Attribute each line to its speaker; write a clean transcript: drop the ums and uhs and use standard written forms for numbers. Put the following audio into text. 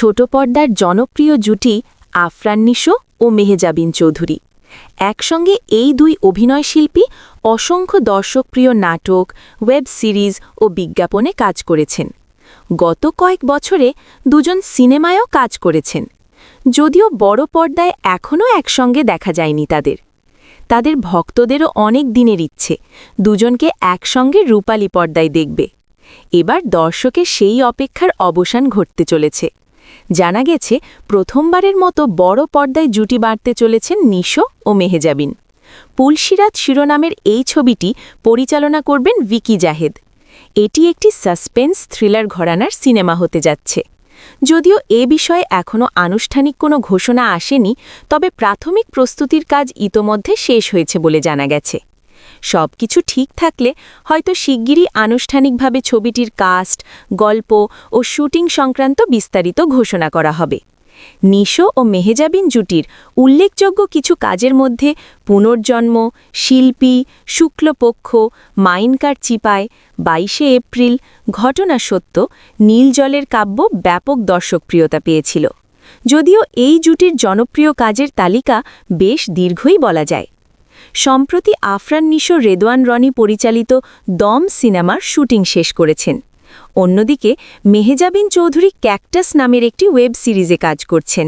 Speaker 1: ছোট পর্দার জনপ্রিয় জুটি আফরান নিশো ও মেহজাবিন চৌধুরী। একসঙ্গে এই দুই অভিনয়শিল্পী অসংখ্য দর্শকপ্রিয় নাটক, ওয়েব সিরিজ ও বিজ্ঞাপনে কাজ করেছেন। গত কয়েক বছরে দুজন সিনেমায়ও কাজ করেছেন, যদিও বড় পর্দায় এখনও একসঙ্গে দেখা যায়নি তাদের ভক্তদেরও অনেক দিনের ইচ্ছে দুজনকে একসঙ্গে রূপালী পর্দায় দেখবে। এবার দর্শকের সেই অপেক্ষার অবসান ঘটতে চলেছে। জানা গেছে প্রথমবারের মতো বড় পর্দায় জুটি বাঁধতে চলেছেন নিশো ও মেহজাবিন। পুলসিরাত শিরোনামের এই ছবিটি পরিচালনা করবেন ভিকি জাহেদ। এটি একটি সাসপেন্স থ্রিলার ঘরানার সিনেমা হতে যাচ্ছে। যদিও এ বিষয়ে এখনও আনুষ্ঠানিক কোনো ঘোষণা আসেনি, তবে প্রাথমিক প্রস্তুতির কাজ ইতোমধ্যে শেষ হয়েছে বলে জানা গেছে। সবকিছু ঠিক থাকলে হয়তো শিগগিরই আনুষ্ঠানিকভাবে ছবিটির কাস্ট, গল্প ও শুটিং সংক্রান্ত বিস্তারিত ঘোষণা করা হবে। নিশো ও মেহজাবিন জুটির উল্লেখযোগ্য কিছু কাজের মধ্যে পুনর্জন্ম, শিল্পী, শুক্লপক্ষ, মাইনকার চিপায়, ২২শে এপ্রিল, ঘটনা সত্য, নীল জলের কাব্য ব্যাপক দর্শকপ্রিয়তা পেয়েছিল। যদিও এই জুটির জনপ্রিয় কাজের তালিকা বেশ দীর্ঘই বলা যায়। সম্প্রতি আফরান নিশো রেদওয়ান রনি পরিচালিত দম সিনেমার শুটিং শেষ করেছেন। অন্যদিকে মেহজাবিন চৌধুরী ক্যাকটাস নামের একটি ওয়েব সিরিজে কাজ করছেন।